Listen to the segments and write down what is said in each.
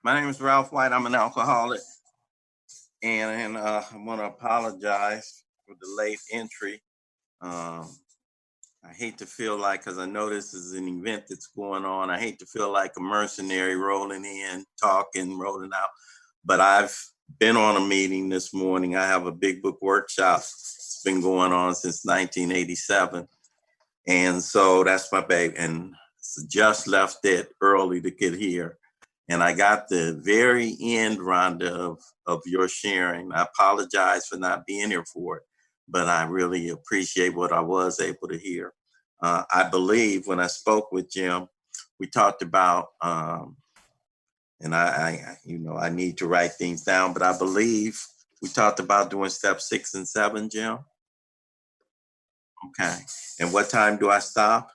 My name is Ralph White. I'm an alcoholic, and I want to apologize for the late entry. Um, I hate to feel like, because I know this is an event that's going on, I hate to feel like a mercenary rolling in, talking, rolling out. But I've been on a meeting this morning. I have a big book workshop. It's been going on since 1987. And so that's my baby. And just left it early to get here. And I got the very end, Rhonda, of your sharing. I apologize for not being here for it, but I really appreciate what I was able to hear. I believe when I spoke with Jim, we talked about, and I need to write things down, but I believe we talked about doing step 6 and 7, Jim. Okay. And what time do I stop?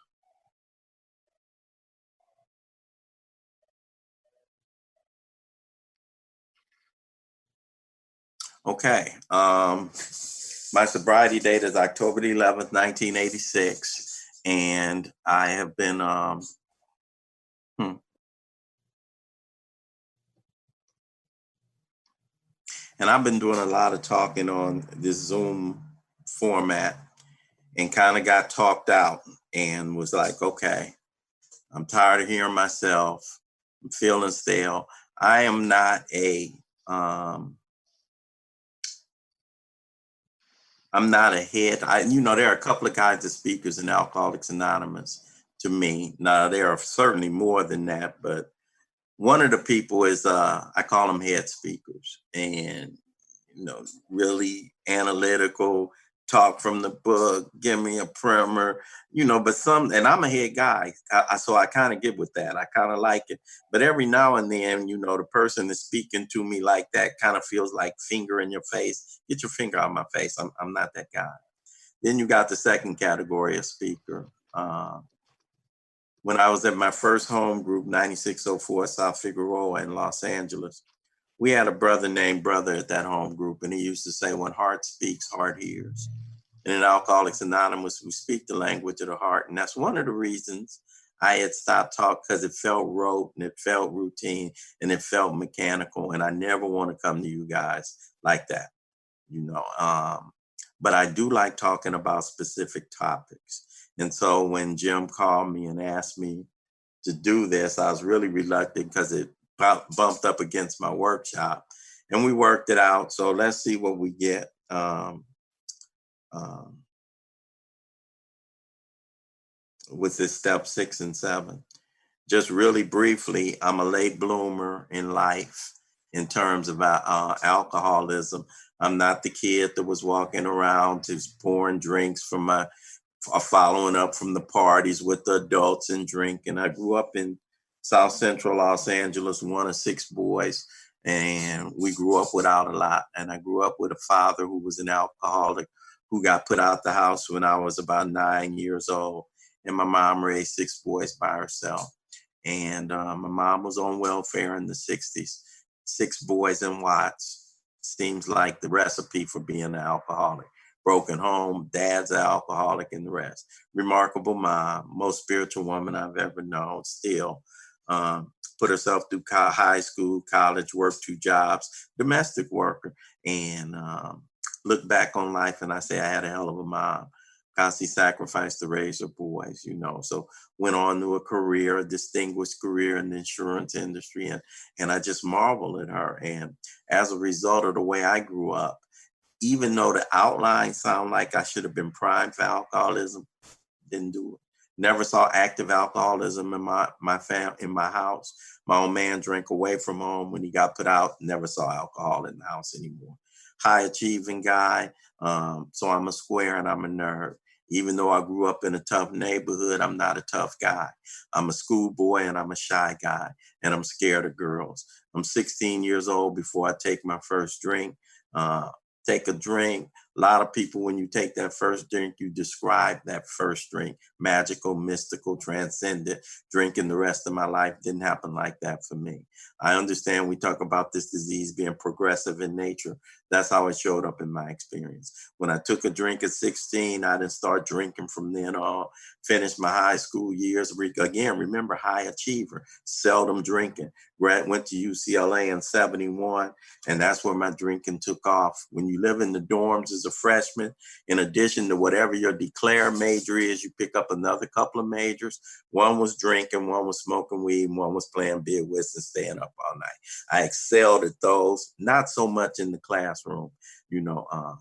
Okay. My sobriety date is October the 11th, 1986. And I have been, hmm, and I've been doing a lot of talking on this Zoom format and kind of got talked out and was like, okay, I'm tired of hearing myself. I'm feeling stale. I am not um, I'm not a head. There are a couple of kinds of speakers in Alcoholics Anonymous to me. Now, there are certainly more than that, but one of the people is, I call them head speakers, and really analytical, talk from the book, give me a primer, but and I'm a head guy. So I kind of get with that. I kind of like it. But every now and then, the person is speaking to me like that kind of feels like finger in your face. Get your finger out of my face. I'm not that guy. Then you got the second category of speaker. When I was at my first home group, 9604 South Figueroa in Los Angeles, we had a brother named Brother at that home group, and he used to say, when heart speaks, heart hears. And in Alcoholics Anonymous, we speak the language of the heart. And that's one of the reasons I had stopped talking, because it felt rote and it felt routine and it felt mechanical. And I never want to come to you guys like that, you know. But I do like talking about specific topics. And so when Jim called me and asked me to do this, I was really reluctant because it bumped up against my workshop, and we worked it out. So let's see what we get. Um, with this step 6 and 7. Just really briefly, I'm a late bloomer in life in terms of alcoholism. I'm not the kid that was walking around just pouring drinks from following up from the parties with the adults and drinking. I grew up in South Central Los Angeles, one of 6 boys, and we grew up without a lot. And I grew up with a father who was an alcoholic who got put out the house when I was about 9 years old. And my mom raised 6 boys by herself. And my mom was on welfare in the 60s. 6 boys in Watts seems like the recipe for being an alcoholic. Broken home, dad's an alcoholic, and the rest. Remarkable mom, most spiritual woman I've ever known, still. Put herself through high school, college, worked 2 jobs, domestic worker, and look back on life and I say I had a hell of a mom. Constantly sacrificed to raise her boys, So went on to a career, a distinguished career in the insurance industry, and I just marvel at her. And as a result of the way I grew up, even though the outlines sound like I should have been primed for alcoholism, didn't do it. Never saw active alcoholism in in my house. My old man drank away from home when he got put out. Never saw alcohol in the house anymore. High achieving guy. So I'm a square and I'm a nerd. Even though I grew up in a tough neighborhood, I'm not a tough guy. I'm a schoolboy and I'm a shy guy, and I'm scared of girls. I'm 16 years old before I take my first drink. Uh, Take a drink. A lot of people, when you take that first drink, you describe that first drink magical, mystical, transcendent. Drinking the rest of my life didn't happen like that for me. I understand we talk about this disease being progressive in nature. That's how it showed up in my experience. When I took a drink at 16, I didn't start drinking from then on. Finished my high school years. Again, remember, high achiever, seldom drinking. Went to UCLA in 71, and that's where my drinking took off. When you live in the dorms as a freshman, in addition to whatever your declared major is, you pick up another couple of majors. One was drinking, one was smoking weed, and one was playing bid whist and staying up all night. I excelled at those, not so much in the classroom,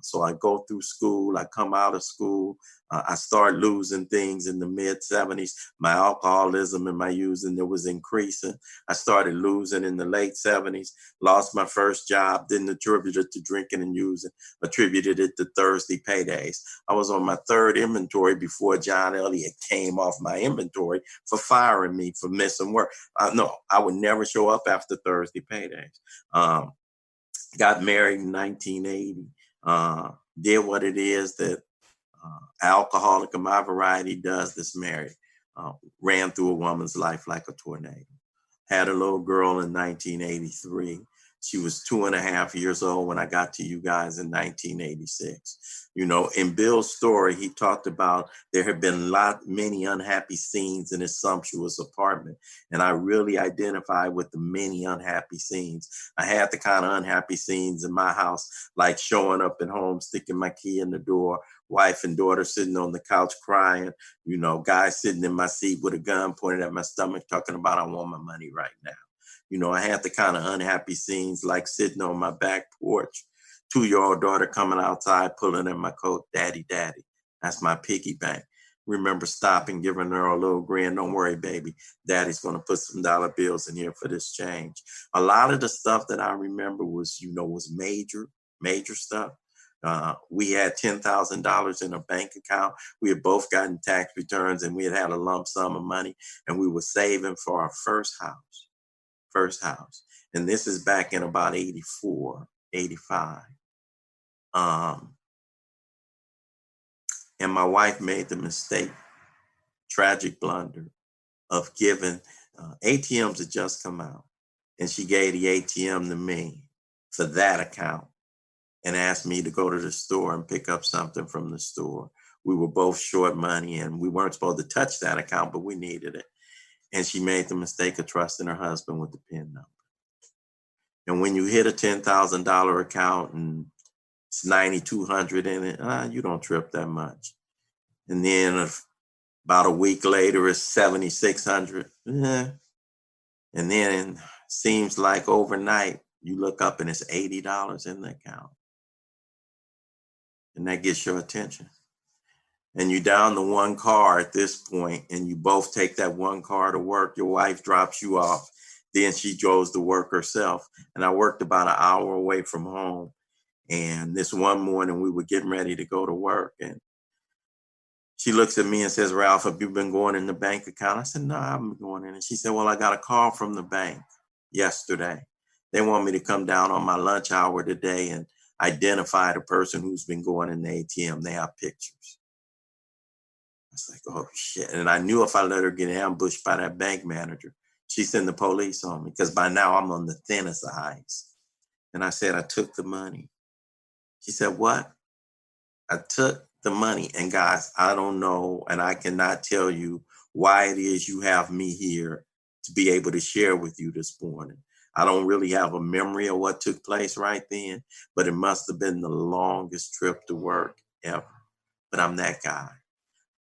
So I go through school, I come out of school, I start losing things in the mid 70s. My alcoholism and my using, it was increasing. I started losing in the late 70s, lost my first job, didn't attribute it to drinking and using, attributed it to Thursday paydays. I was on my third inventory before John Elliott came off my inventory for firing me for missing work. No, I would never show up after Thursday paydays. Got married in 1980. Did what it is that alcoholic of my variety does that's married. Ran through a woman's life like a tornado. Had a little girl in 1983. She was 2.5 years old when I got to you guys in 1986. In Bill's story, he talked about there had been many unhappy scenes in his sumptuous apartment. And I really identified with the many unhappy scenes. I had the kind of unhappy scenes in my house, like showing up at home, sticking my key in the door, wife and daughter sitting on the couch crying, guy sitting in my seat with a gun pointed at my stomach, talking about, I want my money right now. I had the kind of unhappy scenes like sitting on my back porch, 2-year-old daughter coming outside, pulling at my coat, daddy, daddy. That's my piggy bank. Remember stopping, giving her a little grin. Don't worry, baby. Daddy's going to put some dollar bills in here for this change. A lot of the stuff that I remember was major stuff. We had $10,000 in a bank account. We had both gotten tax returns, and we had a lump sum of money, and we were saving for our first house. And this is back in about 84, 85. And my wife made the mistake, tragic blunder, of giving ATMs had just come out. And she gave the ATM to me for that account and asked me to go to the store and pick up something from the store. We were both short money and we weren't supposed to touch that account, but we needed it. And she made the mistake of trusting her husband with the PIN number. And when you hit a $10,000 account and it's 9,200 in it, you don't trip that much. And then about a week later, it's 7,600. And then it seems like overnight, you look up and it's $80 in the account. And that gets your attention. And you're down to one car at this point, and you both take that one car to work. Your wife drops you off. Then she goes to work herself. And I worked about an hour away from home. And this one morning, we were getting ready to go to work. And she looks at me and says, Ralph, have you been going in the bank account? I said, no, I haven't been going in. And she said, well, I got a call from the bank yesterday. They want me to come down on my lunch hour today and identify the person who's been going in the ATM. They have pictures. I was like, oh, shit. And I knew if I let her get ambushed by that bank manager, she'd send the police on me because by now I'm on the thinnest of ice. And I said, I took the money. She said, what? I took the money. And guys, I don't know, and I cannot tell you why it is you have me here to be able to share with you this morning. I don't really have a memory of what took place right then, but it must have been the longest trip to work ever. But I'm that guy.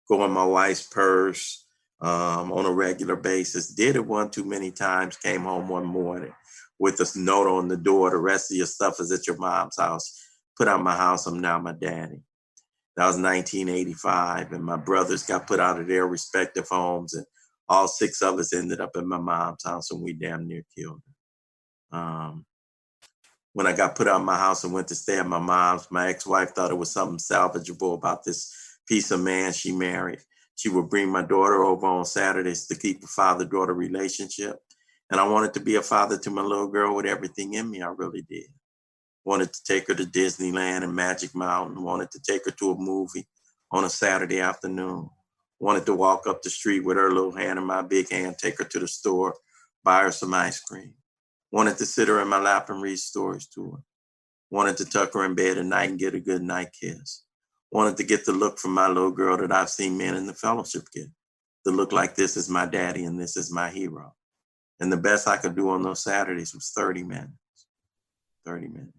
Go in my wife's purse on a regular basis. Did it one too many times. Came home one morning with a note on the door. The rest of your stuff is at your mom's house. Put out my house. I'm now my daddy. That was 1985, and my brothers got put out of their respective homes, and all 6 of us ended up in my mom's house, and we damn near killed her. When I got put out of my house and went to stay at my mom's, my ex-wife thought it was something salvageable about this piece of man she married. She would bring my daughter over on Saturdays to keep a father-daughter relationship, and I wanted to be a father to my little girl with everything in me. I really did. Wanted to take her to Disneyland and Magic Mountain. Wanted to take her to a movie on a Saturday afternoon. Wanted to walk up the street with her little hand in my big hand, take her to the store, buy her some ice cream. Wanted to sit her in my lap and read stories to her. Wanted to tuck her in bed at night and get a good night kiss. Wanted to get the look from my little girl that I've seen men in the fellowship get. The look like this is my daddy and this is my hero. And the best I could do on those Saturdays was 30 minutes. 30 minutes.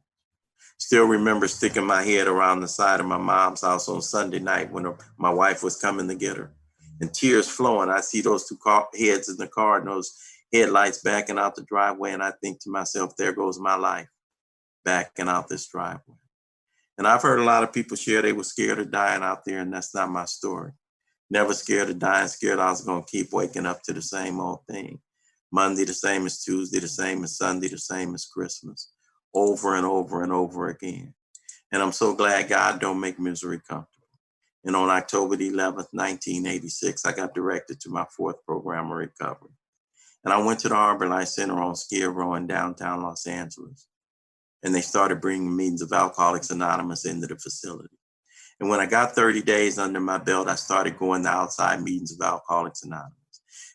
Still remember sticking my head around the side of my mom's house on Sunday night when my wife was coming to get her. And tears flowing. I see those two heads in the car and those headlights backing out the driveway. And I think to myself, there goes my life backing out this driveway. And I've heard a lot of people share they were scared of dying out there, and that's not my story. Never scared of dying, scared I was going to keep waking up to the same old thing. Monday the same as Tuesday, the same as Sunday, the same as Christmas, over and over and over again. And I'm so glad God don't make misery comfortable. And on October the 11th, 1986, I got directed to my fourth program of recovery. And I went to the Harbor Life Center on Skid Row in downtown Los Angeles. And they started bringing meetings of Alcoholics Anonymous into the facility. And when I got 30 days under my belt, I started going to outside meetings of Alcoholics Anonymous.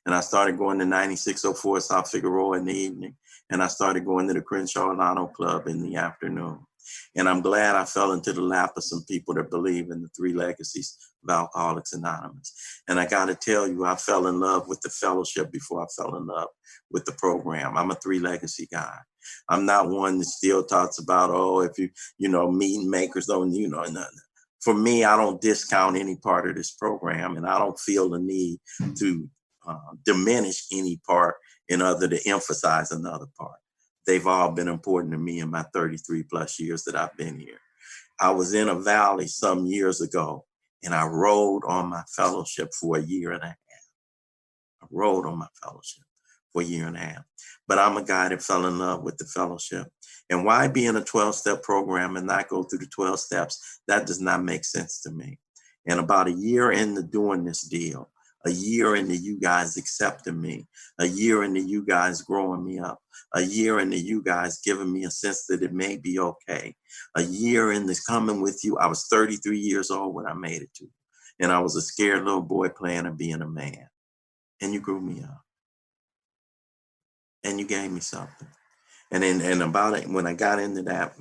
And I started going to 9604 South Figueroa in the evening. And I started going to the Crenshaw Lano Club in the afternoon. And I'm glad I fell into the lap of some people that believe in the three legacies of Alcoholics Anonymous. And I got to tell you, I fell in love with the fellowship before I fell in love with the program. I'm a three legacy guy. I'm not one that still talks about, oh, if meeting makers don't, nothing. For me, I don't discount any part of this program, and I don't feel the need to diminish any part in order to emphasize another part. They've all been important to me in my 33 plus years that I've been here. I was in a valley some years ago, and I rode on my fellowship for a year and a half. I rode on my fellowship for a year and a half. But I'm a guy that fell in love with the fellowship. And why be in a 12-step program and not go through the 12 steps? That does not make sense to me. And about a year into doing this deal, a year into you guys accepting me, a year into you guys growing me up, a year into you guys giving me a sense that it may be okay, a year in this coming with you. I was 33 years old when I made it to you. And I was a scared little boy playing of being a man. And you grew me up. And you gave me something. And about it, when I got into that,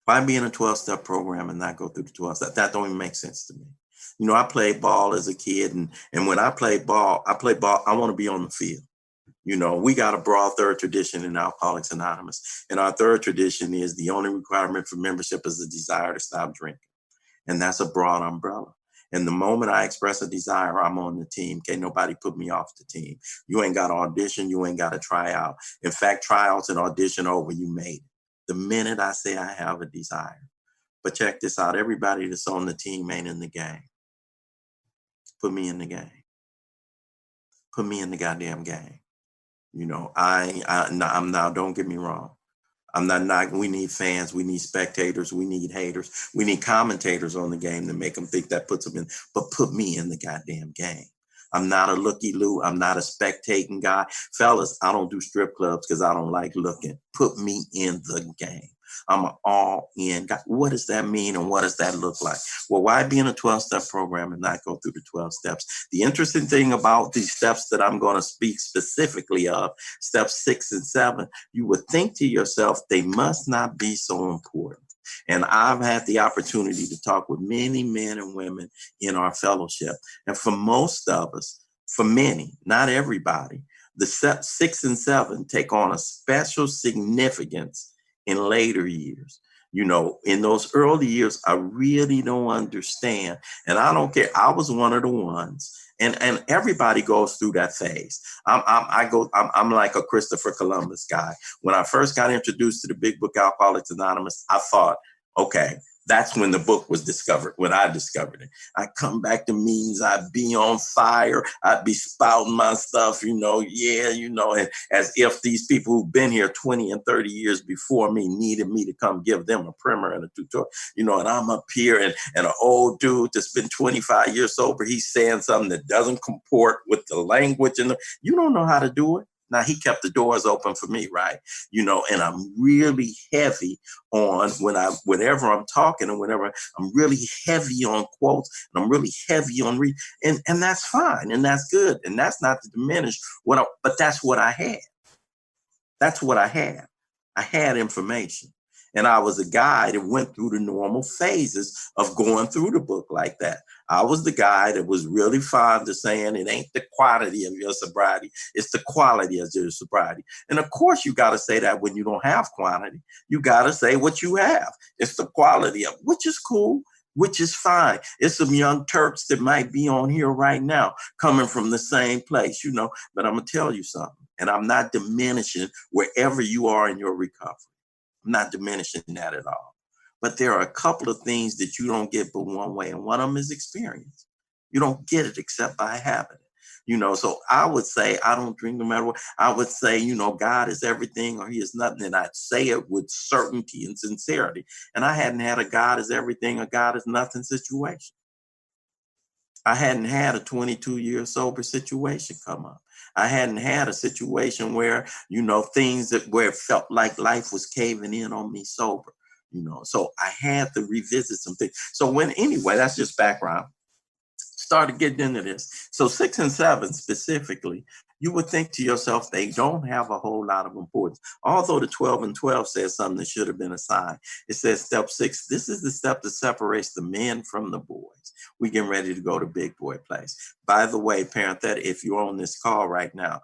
why be in a 12-step program and not go through the 12 steps? That don't even make sense to me. I played ball as a kid, and when I play ball, I want to be on the field. We got a broad third tradition in Alcoholics Anonymous. And our third tradition is the only requirement for membership is a desire to stop drinking. And that's a broad umbrella. And the moment I express a desire, I'm on the team. Can't nobody put me off the team. You ain't got to audition. You ain't got to try out. In fact, tryouts and audition over, you made it. The minute I say I have a desire. But check this out. Everybody that's on the team ain't in the game. Put me in the game. Put me in the goddamn game. I'm now, don't get me wrong. I'm not, we need fans, we need spectators, we need haters, we need commentators on the game to make them think that puts them in, but put me in the goddamn game. I'm not a looky-loo, I'm not a spectating guy. Fellas, I don't do strip clubs because I don't like looking. Put me in the game. I'm an all-in guy. What does that mean and what does that look like? Well, why be in a 12-step program and not go through the 12 steps? The interesting thing about these steps that I'm going to speak specifically of, steps 6 and 7, you would think to yourself, they must not be so important. And I've had the opportunity to talk with many men and women in our fellowship. And for most of us, for many, not everybody, the steps 6 and 7 take on a special significance in later years. In those early years, I really don't understand. And I don't care. I was one of the ones. And everybody goes through that phase. I'm like a Christopher Columbus guy. When I first got introduced to the big book Alcoholics Anonymous, I thought, okay, that's when the book was discovered, when I discovered it. I come back to meetings, I'd be on fire, I'd be spouting my stuff, and as if these people who've been here 20 and 30 years before me needed me to come give them a primer and a tutorial, and I'm up here and an old dude that's been 25 years sober, he's saying something that doesn't comport with the language, and you don't know how to do it. Now, he kept the doors open for me, right? And I'm really heavy on whenever I'm talking and whenever I'm really heavy on quotes and I'm really heavy on and that's fine and that's good. And that's not to diminish but that's what I had. That's what I had. I had information. And I was a guy that went through the normal phases of going through the book like that. I was the guy that was really fond of saying it ain't the quantity of your sobriety, it's the quality of your sobriety. And of course, you got to say that when you don't have quantity. You got to say what you have. It's the quality of, which is cool, which is fine. It's some young Turks that might be on here right now coming from the same place, but I'm going to tell you something, and I'm not diminishing wherever you are in your recovery. I'm not diminishing that at all. But there are a couple of things that you don't get but one way, and one of them is experience. You don't get it except by having it. So I would say I don't drink no matter what. I would say, God is everything or he is nothing. And I'd say it with certainty and sincerity. And I hadn't had a God is everything or God is nothing situation. I hadn't had a 22-year sober situation come up. I hadn't had a situation where, things where it felt like life was caving in on me sober, so I had to revisit some things. So anyway, that's just background. Started getting into this. So 6 and 7 specifically, you would think to yourself, they don't have a whole lot of importance. Although the 12 and 12 says something that should have been assigned. It says step 6, this is the step that separates the men from the boys. We getting ready to go to big boy place. By the way, parenthetic, if you're on this call right now,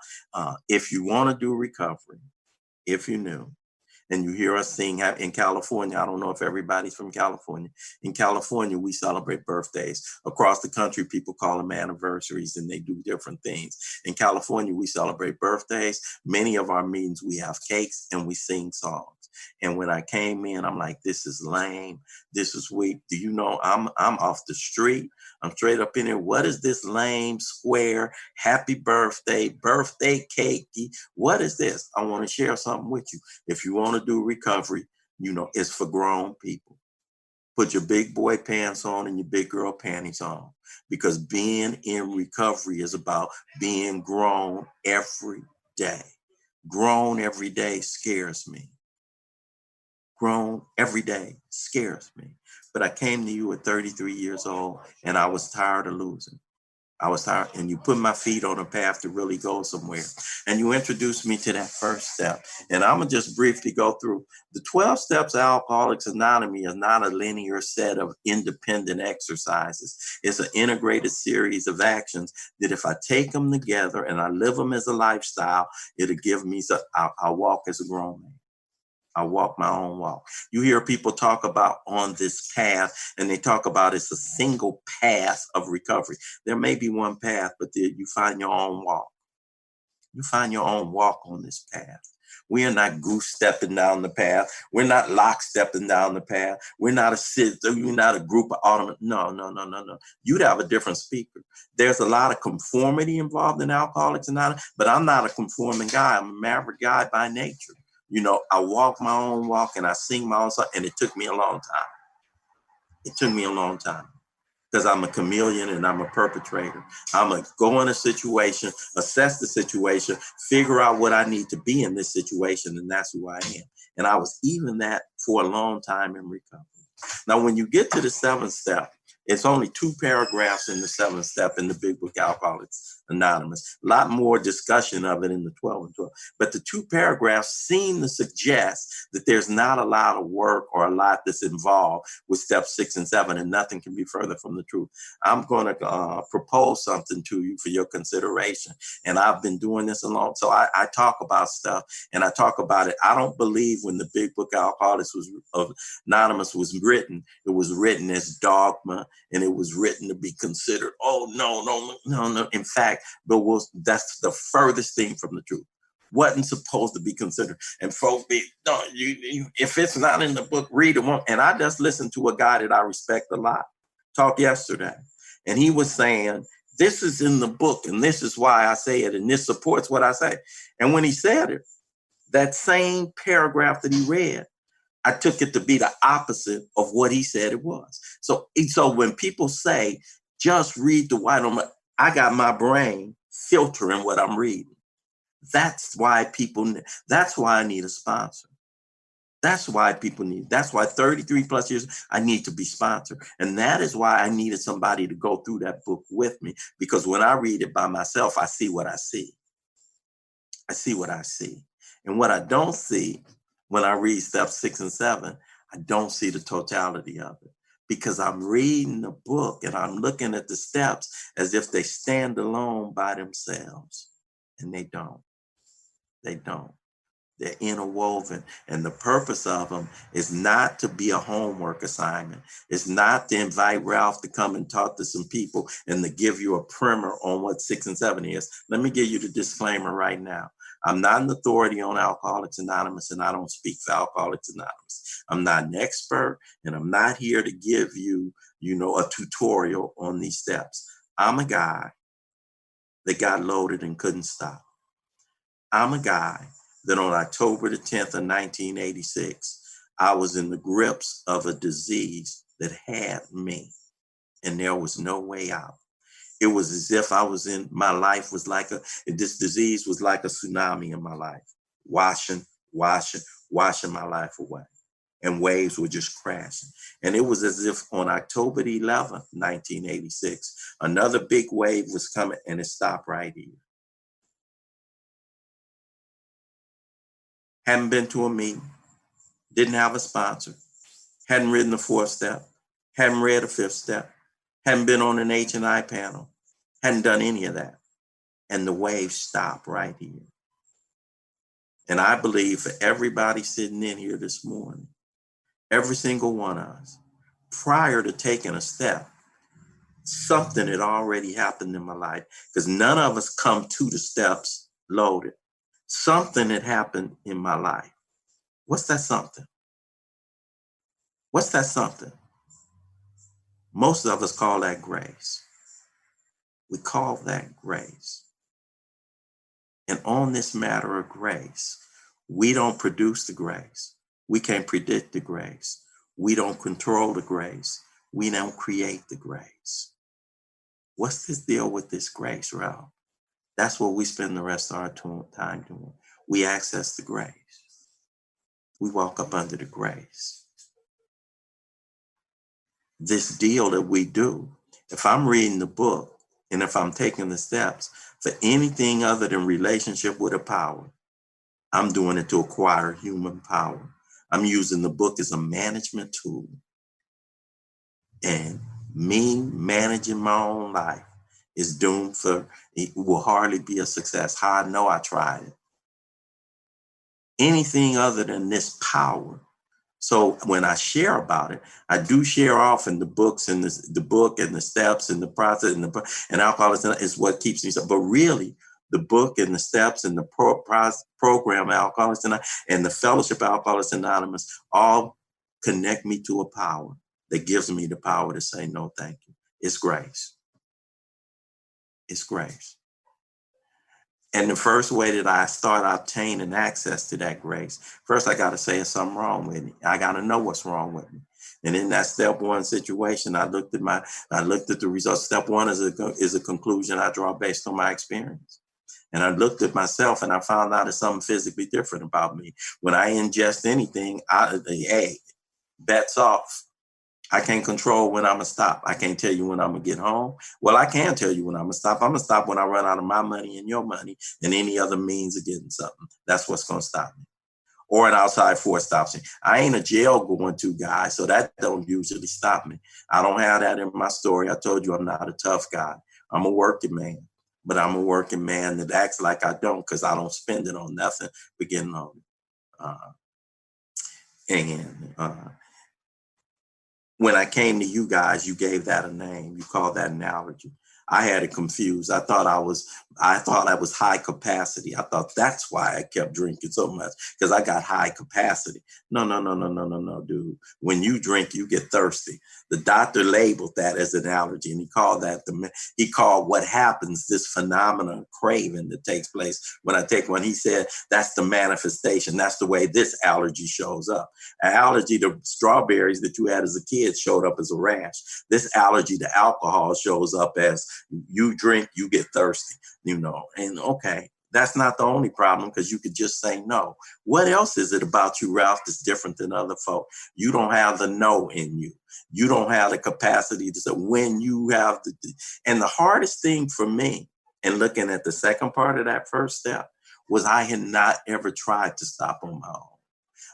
if you want to do recovery, if you're new, and you hear us sing in California. I don't know if everybody's from California. In California, we celebrate birthdays. Across the country, people call them anniversaries and they do different things. In California, we celebrate birthdays. Many of our meetings, we have cakes and we sing songs. And when I came in, I'm like, this is lame. This is weak. Do you know I'm off the street? I'm straight up in here. What is this lame square? Happy birthday cake. What is this? I want to share something with you. If you want to do recovery, it's for grown people. Put your big boy pants on and your big girl panties on, because being in recovery is about being grown every day. Grown every day scares me. Grown every day scares me. But I came to you at 33 years old and I was tired of losing. I was tired, and you put my feet on a path to really go somewhere. And you introduced me to that first step. And I'm going to just briefly go through. The 12 steps of Alcoholics Anonymous is not a linear set of independent exercises. It's an integrated series of actions that if I take them together and I live them as a lifestyle, it'll give me, I'll walk as a grown man. I walk my own walk. You hear people talk about on this path, and they talk about it's a single path of recovery. There may be one path, but you find your own walk. You find your own walk on this path. We are not goose stepping down the path. We're not lock stepping down the path. We're not a group of automatic. No. You'd have a different speaker. There's a lot of conformity involved in Alcoholics Anonymous, but I'm not a conforming guy. I'm a maverick guy by nature. I walk my own walk and I sing my own song, and it took me a long time. It took me a long time because I'm a chameleon and I'm a perpetrator. I'm going to go in a situation, assess the situation, figure out what I need to be in this situation, and that's who I am. And I was even that for a long time in recovery. Now, when you get to the 7th step, it's only 2 paragraphs in the 7th step in the Big Book Alcoholics Anonymous. A lot more discussion of it in the 12 and 12. But the 2 paragraphs seem to suggest that there's not a lot of work or a lot that's involved with step 6 and 7, and nothing can be further from the truth. I'm going to propose something to you for your consideration. And I've been doing this a long, so I talk about stuff and I talk about it. I don't believe when the Big Book Alcoholics Anonymous was written, it was written as dogma, and it was written to be considered, no. In fact, that's the furthest thing from the truth. Wasn't supposed to be considered. And folks, if it's not in the book, read it. And I just listened to a guy that I respect a lot talk yesterday. And he was saying, this is in the book, and this is why I say it, and this supports what I say. And when he said it, that same paragraph that he read, I took it to be the opposite of what he said it was. So when people say, just read the white on my, I got my brain filtering what I'm reading. That's why I need a sponsor. That's why 33 plus years, I need to be sponsored. And that is why I needed somebody to go through that book with me, because when I read it by myself, I see what I see. I see what I see. And what I don't see When I read step 6 and 7, I don't see the totality of it because I'm reading the book and I'm looking at the steps as if they stand alone by themselves. And they don't. They don't. They're interwoven. And the purpose of them is not to be a homework assignment. It's not to invite Ralph to come and talk to some people and to give you a primer on what 6 and 7 is. Let me give you the disclaimer right now. I'm not an authority on Alcoholics Anonymous, and I don't speak for Alcoholics Anonymous. I'm not an expert, and I'm not here to give you, a tutorial on these steps. I'm a guy that got loaded and couldn't stop. I'm a guy that on October the 10th of 1986, I was in the grips of a disease that had me, and there was no way out. It was as if my life was this disease was like a tsunami in my life, washing, washing, washing my life away. And waves were just crashing. And it was as if on October the 11th, 1986, another big wave was coming and it stopped right here. Hadn't been to a meeting, didn't have a sponsor, hadn't written the 4th step, hadn't read a 5th step, hadn't been on an H&I panel, hadn't done any of that. And the wave stopped right here. And I believe for everybody sitting in here this morning, every single one of us, prior to taking a step, something had already happened in my life because none of us come to the steps loaded. Something had happened in my life. What's that something? What's that something? Most of us call that grace. We call that grace. And on this matter of grace, we don't produce the grace. We can't predict the grace. We don't control the grace. We don't create the grace. What's this deal with this grace, Ralph? That's what we spend the rest of our time doing. We access the grace. We walk up under the grace. This deal that we do, if I'm reading the book and if I'm taking the steps for anything other than relationship with a power, I'm doing it to acquire human power. I'm using the book as a management tool. And me managing my own life is doomed it will hardly be a success. How I know I tried it. Anything other than this power. So when I share about it, I do share often the books and the book and the steps and the process and alcoholism is what keeps me. But really, the book and the steps and the program Alcoholics Anonymous and the fellowship Alcoholics Anonymous all connect me to a power that gives me the power to say no, thank you. It's grace. It's grace. And the first way that I start obtaining access to that grace, first I got to say there's something wrong with me. I got to know what's wrong with me. And in that step 1 situation, I looked at the results. Step 1 is a conclusion I draw based on my experience. And I looked at myself and I found out there's something physically different about me. When I ingest anything, bets off. I can't control when I'm going to stop. I can't tell you when I'm going to get home. Well, I can tell you when I'm going to stop. I'm going to stop when I run out of my money and your money and any other means of getting something. That's what's going to stop me. Or an outside force stops me. I ain't a jail going to guy, so that don't usually stop me. I don't have that in my story. I told you I'm not a tough guy. I'm a working man. But I'm a working man that acts like I don't because I don't spend it on nothing but getting on it. When I came to you guys, you gave that a name. You called that an allergy. I had it confused. I thought I was high capacity. I thought that's why I kept drinking so much because I got high capacity. No, dude. When you drink, you get thirsty. The doctor labeled that as an allergy, and he called what happens this phenomenon craving that takes place when I take one. He said that's the manifestation. That's the way this allergy shows up. An allergy to strawberries that you had as a kid showed up as a rash. This allergy to alcohol shows up as you drink, you get thirsty, and okay, that's not the only problem because you could just say no. What else is it about you, Ralph, that's different than other folk? You don't have the no in you. You don't have the capacity to say when you have and the hardest thing for me in looking at the second part of that first step was I had not ever tried to stop on my own.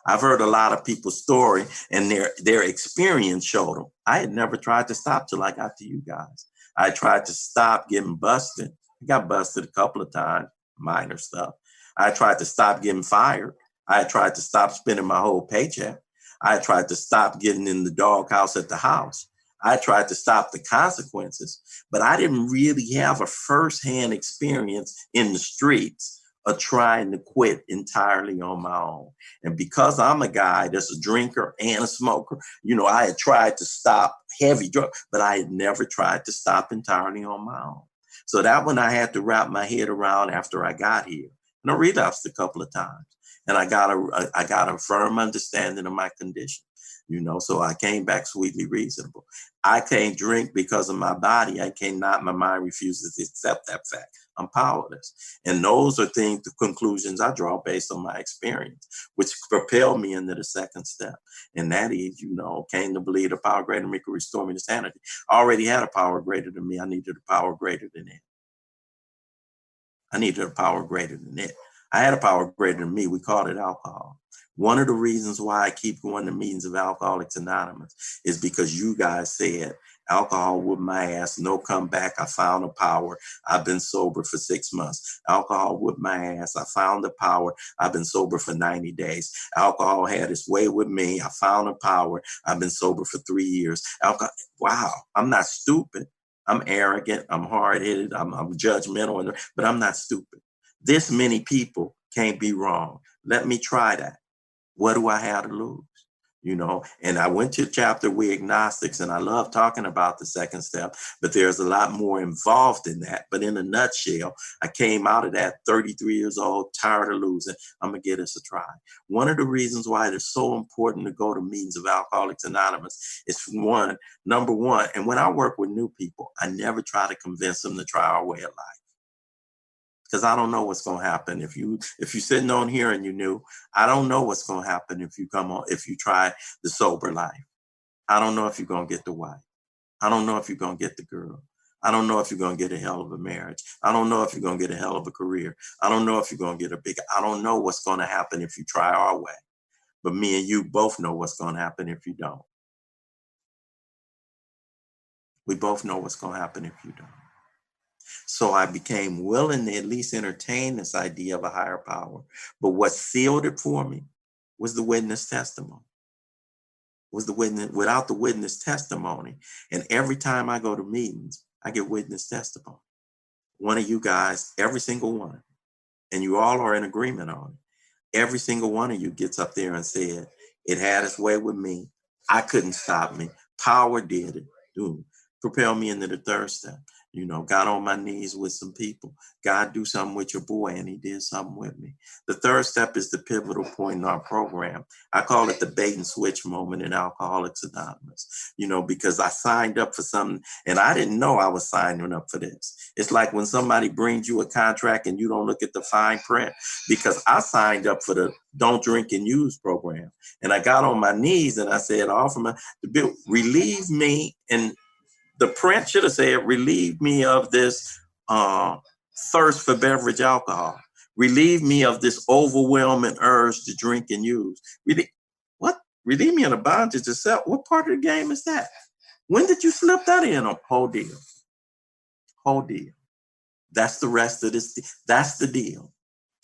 I've heard a lot of people's story and their experience showed them. I had never tried to stop till I got to you guys. I tried to stop getting busted. I got busted a couple of times, minor stuff. I tried to stop getting fired. I tried to stop spending my whole paycheck. I tried to stop getting in the doghouse at the house. I tried to stop the consequences, but I didn't really have a firsthand experience in the streets of trying to quit entirely on my own. And because I'm a guy that's a drinker and a smoker, I had tried to stop heavy drugs, but I had never tried to stop entirely on my own. So that one I had to wrap my head around after I got here. And I relapsed a couple of times. And I got a firm understanding of my condition. So I came back sweetly reasonable. I can't drink because of my body. I cannot, my mind refuses to accept that fact. I'm powerless. And those are the conclusions I draw based on my experience, which propelled me into the second step. And that is, came to believe the power greater than me could restore me to sanity. I already had a power greater than me. I needed a power greater than it. I needed a power greater than it. I had a power greater than me. We called it alcohol. One of the reasons why I keep going to meetings of Alcoholics Anonymous is because you guys said, alcohol whooped my ass, no comeback. I found the power. I've been sober for 6 months. Alcohol whooped my ass. I found the power. I've been sober for 90 days. Alcohol had its way with me. I found the power. I've been sober for 3 years. Wow, I'm not stupid. I'm arrogant. I'm hard-headed. I'm judgmental, but I'm not stupid. This many people can't be wrong. Let me try that. What do I have to lose? And I went to chapter We Agnostics, and I love talking about the second step, but there's a lot more involved in that. But in a nutshell, I came out of that 33 years old, tired of losing. I'm going to give this a try. One of the reasons why it is so important to go to meetings of Alcoholics Anonymous is number one, and when I work with new people, I never try to convince them to try our way of life. Because I don't know what's going to happen if you're sitting on here and you're new. I don't know what's going to happen if you try the sober life. I don't know if you're going to get the wife. I don't know if you're going to get the girl. I don't know if you're going to get a hell of a marriage. I don't know if you're going to get a hell of a career. I don't know if you're going to get I don't know what's going to happen if you try our way. But me and you both know what's going to happen if you don't. We both know what's going to happen if you don't. So I became willing to at least entertain this idea of a higher power. But what sealed it for me was the witness testimony. Without the witness testimony. And every time I go to meetings, I get witness testimony. One of you guys, every single one, and you all are in agreement on it. Every single one of you gets up there and said, it had its way with me. I couldn't stop me. Power did it. Dude, propel me into the third step. Got on my knees with some people. God, do something with your boy, and he did something with me. The third step is the pivotal point in our program. I call it the bait and switch moment in Alcoholics Anonymous, because I signed up for something, and I didn't know I was signing up for this. It's like when somebody brings you a contract and you don't look at the fine print, because I signed up for the Don't Drink and Use program. And I got on my knees and I said, the bill, relieve me. And the print should have said, relieve me of this thirst for beverage alcohol. Relieve me of this overwhelming urge to drink and use. What? Relieve me of the bondage to self? What part of the game is that? When did you slip that in? Whole deal. Whole deal. That's the rest of this. That's the deal.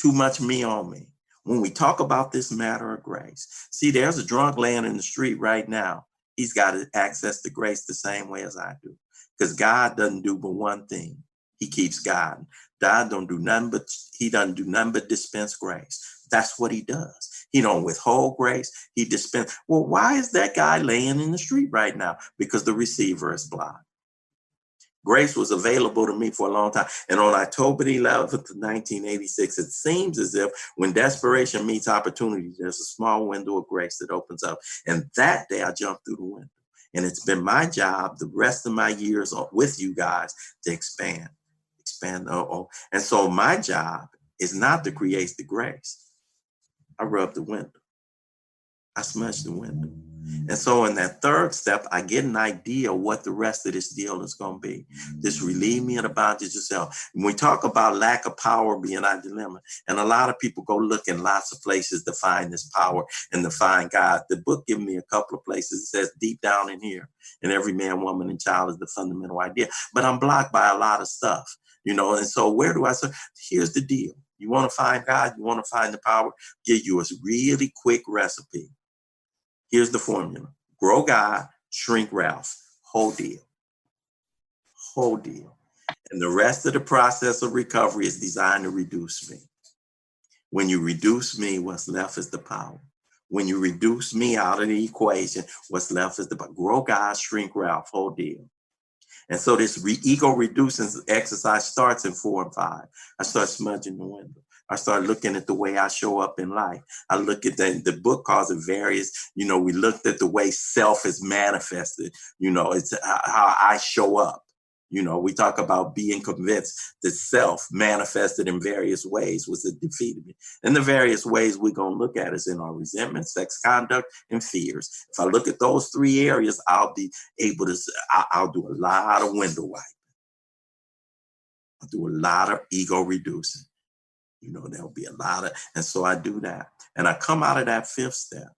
Too much me on me. When we talk about this matter of grace, see, there's a drunk laying in the street right now. He's got access to grace the same way as I do. Because God doesn't do but one thing. He keeps God. God he doesn't do nothing but dispense grace. That's what he does. He don't withhold grace. He dispense. Well, why is that guy laying in the street right now? Because the receiver is blocked. Grace was available to me for a long time. And on October 11th, 1986, it seems as if when desperation meets opportunity, there's a small window of grace that opens up. And that day I jumped through the window. And it's been my job the rest of my years with you guys to expand. And so my job is not to create the grace. I rub the window. I smudge the window. And so in that third step, I get an idea of what the rest of this deal is going to be. Just relieve me of the boundaries yourself. When we talk about lack of power being our dilemma, and a lot of people go look in lots of places to find this power and to find God. The book gives me a couple of places. It says deep down in here, and every man, woman, and child is the fundamental idea. But I'm blocked by a lot of stuff, and so where do I say? Here's the deal. You want to find God, you want to find the power, give you a really quick recipe. Here's the formula. Grow God, shrink Ralph. Whole deal. Whole deal. And the rest of the process of recovery is designed to reduce me. When you reduce me, what's left is the power. When you reduce me out of the equation, what's left is the power. Grow God, shrink Ralph. Whole deal. And so this ego reducing exercise starts in 4 and 5. I start smudging the window. I start looking at the way I show up in life. I look at the book calls it various, we looked at the way self is manifested. It's how I show up. We talk about being convinced that self manifested in various ways was it defeated me. And the various ways we're going to look at is in our resentment, sex conduct, and fears. If I look at those 3 areas, I'll be able to, I'll do a lot of window wiping. I'll do a lot of ego reducing. There'll be a lot of, and so I do that. And I come out of that 5th step.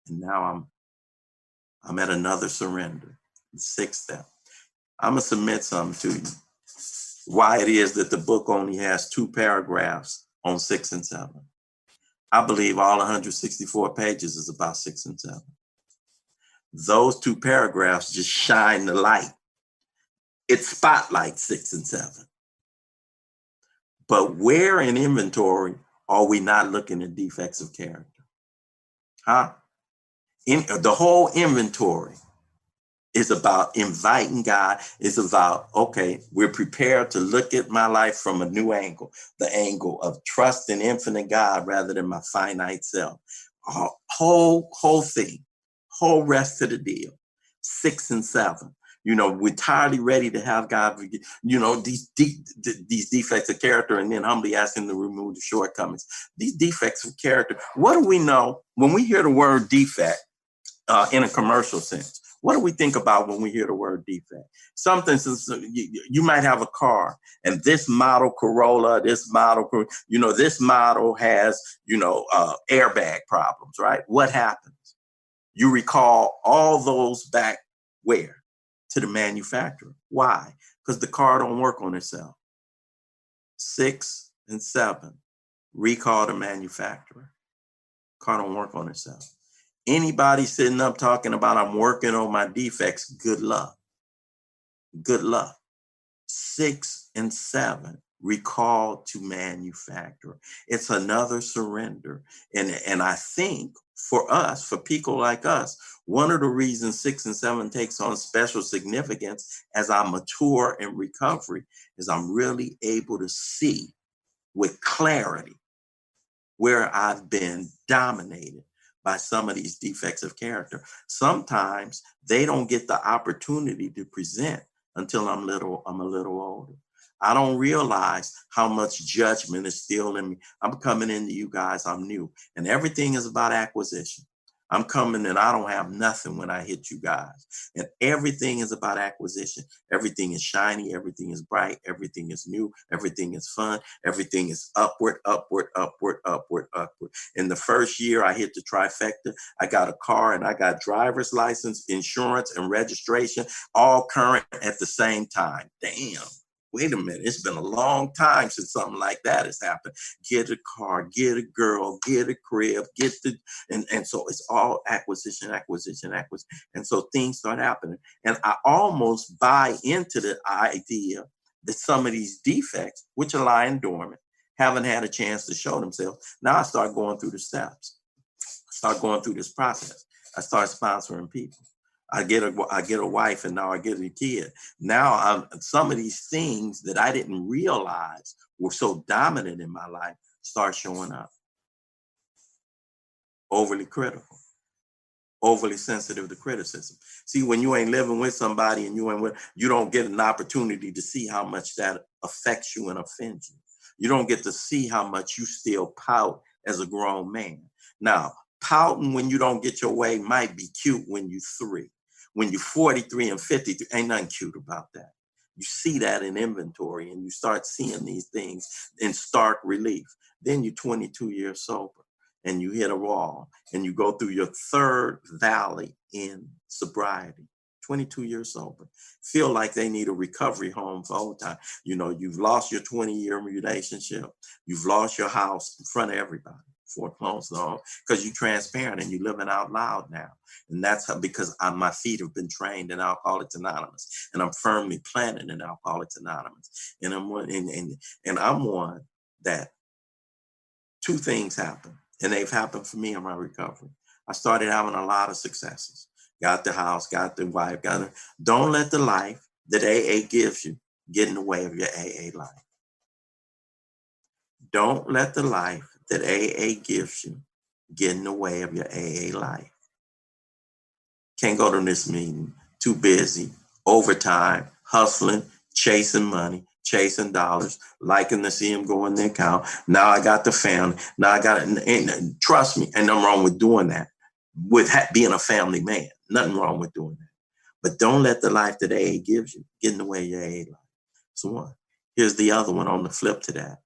And now I'm at another surrender, the 6th step. I'm going to submit something to you. Why it is that the book only has 2 paragraphs on 6 and 7. I believe all 164 pages is about 6 and 7. Those 2 paragraphs just shine the light. It spotlights 6 and 7. But where in inventory are we not looking at defects of character? In the whole inventory is about inviting God. It's about, okay, we're prepared to look at my life from a new angle, the angle of trust in infinite God rather than my finite self. Whole thing, whole rest of the deal. 6 and 7. We're entirely ready to have God, these defects of character, and then humbly ask him to remove the shortcomings. These defects of character, what do we know when we hear the word defect in a commercial sense? What do we think about when we hear the word defect? Something, you might have a car and this model Corolla, this model has, airbag problems, right? What happens? You recall all those back where? To the manufacturer. Why? Because the car don't work on itself. 6 and 7, recall the manufacturer. Car don't work on itself. Anybody sitting up talking about I'm working on my defects, good luck. Good luck. 6 and 7, recall to manufacturer. It's another surrender. And I think for us, for people like us, one of the reasons 6 and 7 takes on special significance as I mature in recovery is I'm really able to see with clarity where I've been dominated by some of these defects of character. Sometimes they don't get the opportunity to present until I'm a little older. I don't realize how much judgment is still in me. I'm coming into you guys, I'm new, and everything is about acquisition. I'm coming and I don't have nothing when I hit you guys. And everything is about acquisition. Everything is shiny. Everything is bright. Everything is new. Everything is fun. Everything is upward, upward, upward, upward, upward. In the first year, I hit the trifecta. I got a car and I got driver's license, insurance, and registration, all current at the same time. Damn. Wait a minute, it's been a long time since something like that has happened. Get a car, get a girl, get a crib, and so it's all acquisition. And so things start happening. And I almost buy into the idea that some of these defects, which are lying dormant, haven't had a chance to show themselves. Now I start going through the steps. I start going through this process. I start sponsoring people. I get a wife, and now I get a kid. Now some of these things that I didn't realize were so dominant in my life start showing up. Overly critical, overly sensitive to criticism. See, when you ain't living with somebody and you don't get an opportunity to see how much that affects you and offends you. You don't get to see how much you still pout as a grown man. Now, Pouting when you don't get your way might be cute when you're 3. When you're 43 and 53, ain't nothing cute about that. You see that in inventory and you start seeing these things in stark relief. Then you're 22 years sober and you hit a wall and you go through your 3rd valley in sobriety. 22 years sober. Feel like they need a recovery home for old time. You know, you've lost your 20-year relationship. You've lost your house in front of everybody, foreclosed on, because you're transparent and you're living out loud now. And that's how, because my feet have been trained in Alcoholics Anonymous, and I'm firmly planted in Alcoholics Anonymous. And I'm one that 2 things happen, and they've happened for me in my recovery. I started having a lot of successes. Got the house, got the wife, don't let the life that AA gives you get in the way of your AA life. Don't let the life that AA gives you get in the way of your AA life. Can't go to this meeting, too busy, overtime, hustling, chasing money, chasing dollars, liking to see them go in the account. Now I got the family. Now I got it. And trust me, ain't nothing wrong with doing that, with being a family man. Nothing wrong with doing that. But don't let the life that AA gives you get in the way of your AA life. So one. Here's the other one on the flip to that.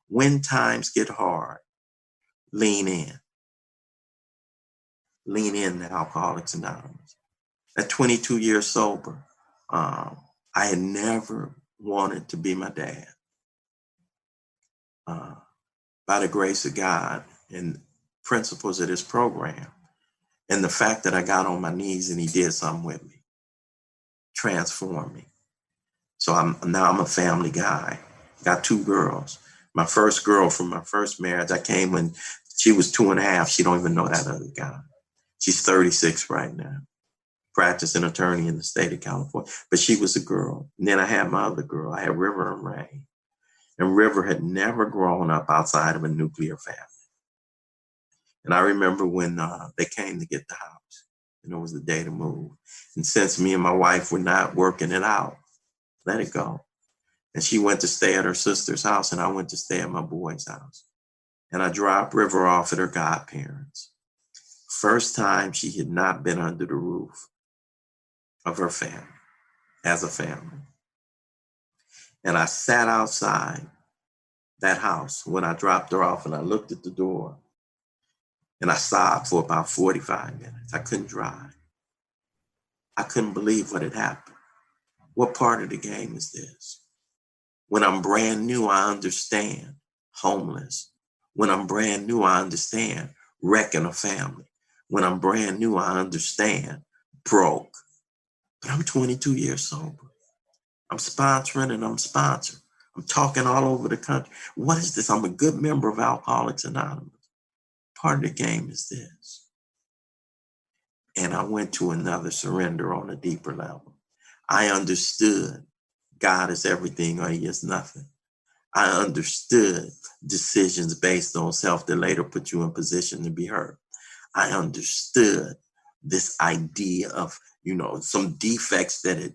When times get hard, lean in. Lean in to Alcoholics Anonymous. At 22 years sober, I had never wanted to be my dad. By the grace of God and principles of this program, and the fact that I got on my knees and he did something with me, transformed me. So now I'm a family guy. Got 2 girls. My first girl from my first marriage, I came when she was 2.5. She don't even know that other guy. She's 36 right now, practicing attorney in the state of California. But she was a girl. And then I had my other girl. I had River and Ray. And River had never grown up outside of a nuclear family. And I remember when they came to get the house, and it was the day to move. And since me and my wife were not working it out, let it go. And she went to stay at her sister's house, and I went to stay at my boy's house. And I dropped River off at her godparents. First time she had not been under the roof of her family, as a family. And I sat outside that house when I dropped her off, and I looked at the door, and I sobbed for about 45 minutes. I couldn't drive. I couldn't believe what had happened. What part of the game is this? When I'm brand new, I understand homeless. When I'm brand new, I understand wrecking a family. When I'm brand new, I understand broke. But I'm 22 years sober. I'm sponsoring and I'm sponsored. I'm talking all over the country. What is this? I'm a good member of Alcoholics Anonymous. Part of the game is this. And I went to another surrender on a deeper level. I understood God is everything or he is nothing. I understood decisions based on self that later put you in position to be hurt. I understood this idea of, some defects that had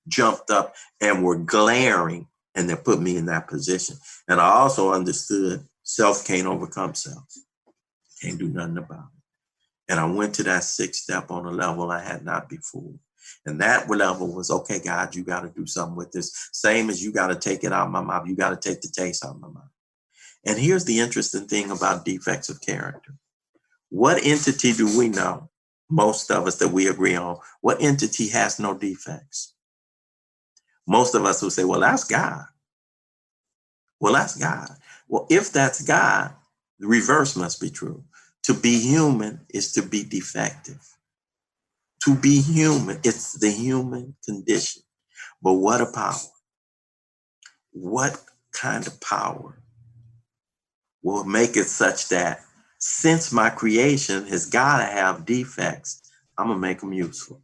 jumped up and were glaring and that put me in that position. And I also understood self can't overcome self. Can't do nothing about it. And I went to that 6th step on a level I had not before. And that level was, okay, God, you got to do something with this. Same as you got to take it out of my mouth. You got to take the taste out of my mouth. And here's the interesting thing about defects of character. What entity do we know, most of us that we agree on, what entity has no defects? Most of us will say, well, that's God. Well, that's God. Well, if that's God, the reverse must be true. To be human is to be defective. To be human, it's the human condition. But what a power. What kind of power will make it such that since my creation has got to have defects, I'm going to make them useful.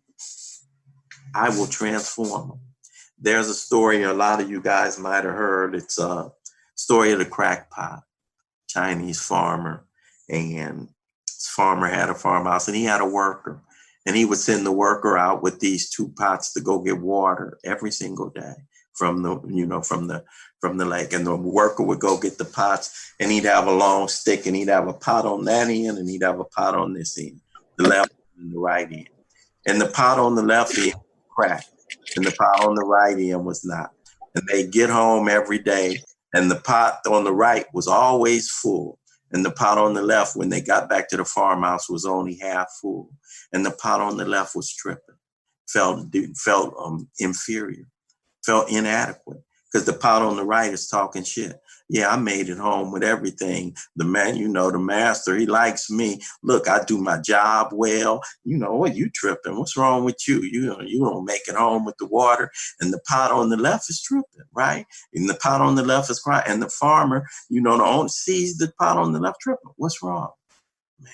I will transform them. There's a story a lot of you guys might have heard. It's a story of the crackpot, Chinese farmer. And this farmer had a farmhouse and he had a worker. And he would send the worker out with these 2 pots to go get water every single day from the, from the lake. And the worker would go get the pots, and he'd have a long stick, and he'd have a pot on that end, and he'd have a pot on this end, the left and the right end. And the pot on the left end cracked, and the pot on the right end was not. And they get home every day, and the pot on the right was always full. And the pot on the left, when they got back to the farmhouse, was only half full. And the pot on the left was tripping, felt inferior, felt inadequate, because the pot on the right is talking shit. Yeah, I made it home with everything. The man, the master, he likes me. Look, I do my job well. What, you tripping? What's wrong with you? You don't make it home with the water. And the pot on the left is tripping, right? And the pot on the left is crying. And the farmer, the owner sees the pot on the left tripping. What's wrong? Man,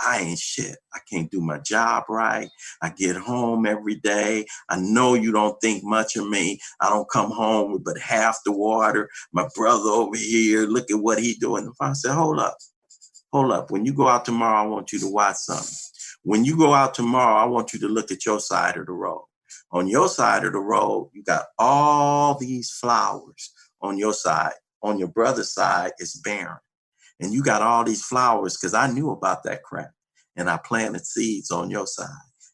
I ain't shit. I can't do my job right. I get home every day. I know you don't think much of me. I don't come home with but half the water. My brother over here, look at what he doing. The father said, hold up. When you go out tomorrow, I want you to watch something. When you go out tomorrow, I want you to look at your side of the road. On your side of the road, you got all these flowers on your side. On your brother's side, it's barren. And you got all these flowers, because I knew about that crap. And I planted seeds on your side.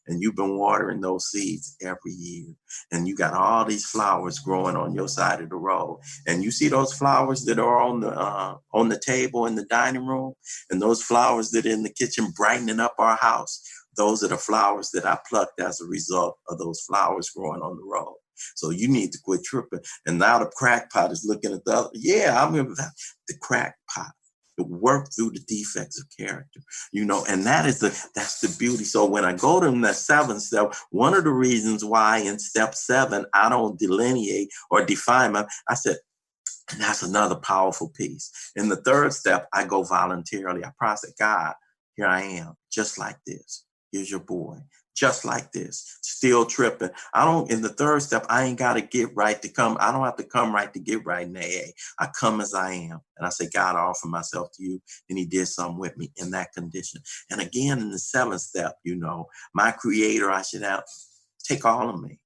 And you've been watering those seeds every year. And you got all these flowers growing on your side of the road. And you see those flowers that are on the table in the dining room, and those flowers that are in the kitchen brightening up our house. Those are the flowers that I plucked as a result of those flowers growing on the road. So you need to quit tripping. And now the crackpot is looking at the other. Yeah, I remember that. The crackpot. To work through the defects of character, and that's the beauty. So when I go to the seventh step, one of the reasons why in step 7 I don't delineate or define I said, and that's another powerful piece. In the third step, I go voluntarily. I process, God, here I am, just like this. Here's your boy, just like this, still tripping. In the third step, I ain't got to get right to come. I don't have to come right to get right in AA. I come as I am. And I say, God, I offer myself to you. And he did something with me in that condition. And again, in the 7th step, my creator, I should have, take all of me,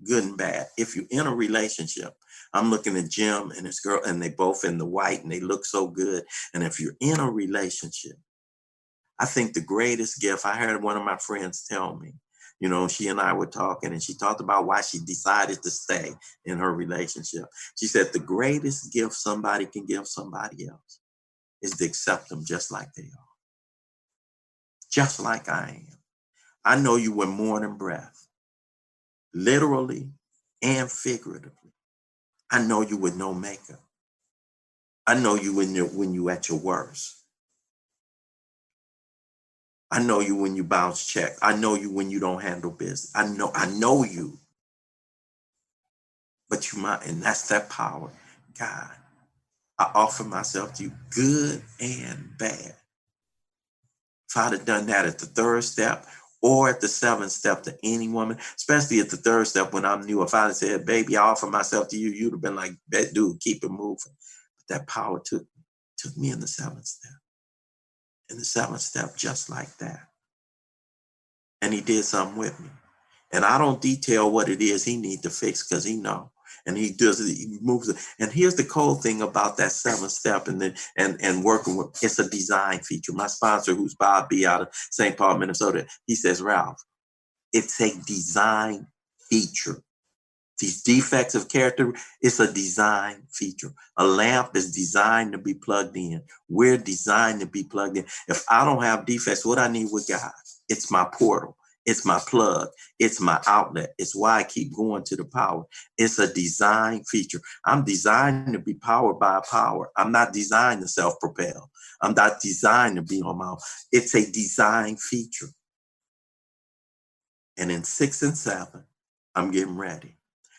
good and bad. If you're in a relationship, I'm looking at Jim and his girl, and they both in the white, and they look so good. And if you're in a relationship, I think the greatest gift, I heard one of my friends tell me, she and I were talking, and she talked about why she decided to stay in her relationship. She said the greatest gift somebody can give somebody else is to accept them just like they are, just like I am. I know you with morning breath, literally and figuratively. I know you with no makeup. I know you when you at your worst. I know you when you bounce checks. I know you when you don't handle business. I know you. But you might, and that's that power. God, I offer myself to you, good and bad. If I'd have done that at the 3rd step or at the 7th step to any woman, especially at the 3rd step when I'm new, if I'd have said, baby, I offer myself to you, you'd have been like, that dude, keep it moving. But that power took me in the 7th step. In the 7th step, just like that. And he did something with me. And I don't detail what it is he needs to fix, because he know. And he does it, he moves it. And here's the cool thing about that 7th step and working with, it's a design feature. My sponsor, who's Bob B out of St. Paul, Minnesota, he says, Ralph, it's a design feature. These defects of character, it's a design feature. A lamp is designed to be plugged in. We're designed to be plugged in. If I don't have defects, what I need with God, it's my portal. It's my plug. It's my outlet. It's why I keep going to the power. It's a design feature. I'm designed to be powered by a power. I'm not designed to self-propel. I'm not designed to be on my own. It's a design feature. And in 6 and 7, I'm getting ready.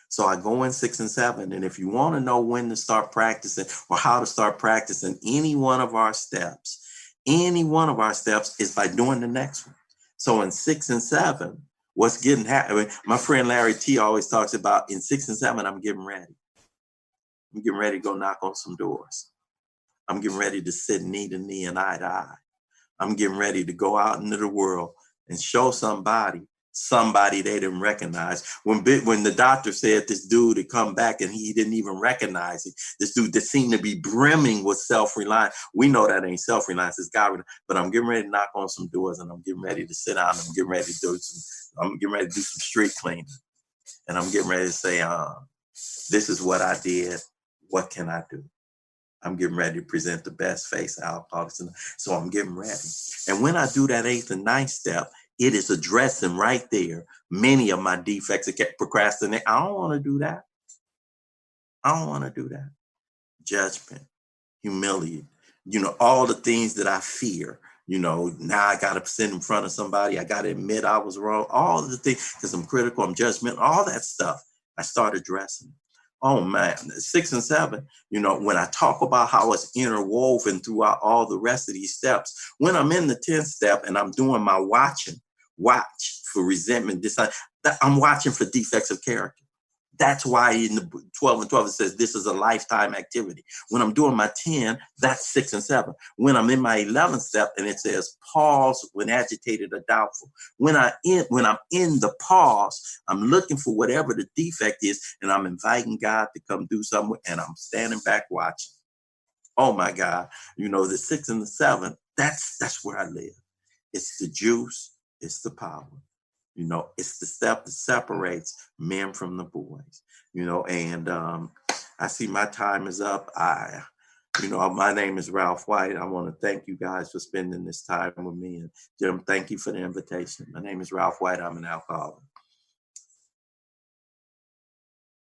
So I go in 6 and 7. And if you want to know when to start practicing or how to start practicing any one of our steps is by doing the next one. So in 6 and 7, what's getting happening? My friend Larry T always talks about in 6 and 7, I'm getting ready. I'm getting ready to go knock on some doors. I'm getting ready to sit knee to knee and eye to eye. I'm getting ready to go out into the world and show somebody somebody they didn't recognize. When the doctor said this dude had come back and he didn't even recognize it, this dude that seemed to be brimming with self-reliance. We know that ain't self-reliance, it's God. But I'm getting ready to knock on some doors and I'm getting ready to sit down. I'm getting ready to do some street cleaning. And I'm getting ready to say, this is what I did. What can I do? I'm getting ready to present the best face of alcoholics. So I'm getting ready. And when I do that 8th and 9th step, it is addressing right there many of my defects of procrastinate. I don't want to do that. I don't want to do that. Judgment, humiliate, all the things that I fear. Now I got to sit in front of somebody. I got to admit I was wrong. All of the things, because I'm critical, I'm judgmental, all that stuff. I start addressing it. Oh man, 6 and 7, when I talk about how it's interwoven throughout all the rest of these steps, when I'm in the 10th step and I'm doing my watch for resentment, I'm watching for defects of character. That's why in the 12 and 12, it says this is a lifetime activity. When I'm doing my 10, that's 6 and 7. When I'm in my 11th step and it says pause when agitated or doubtful. When I'm in the pause, I'm looking for whatever the defect is and I'm inviting God to come do something and I'm standing back watching. Oh my God. The 6 and the 7, that's where I live. It's the juice, it's the power. It's the step that separates men from the boys, and I see my time is up. My name is Ralph White. I want to thank you guys for spending this time with me. And Jim, thank you for the invitation. My name is Ralph White. I'm an alcoholic.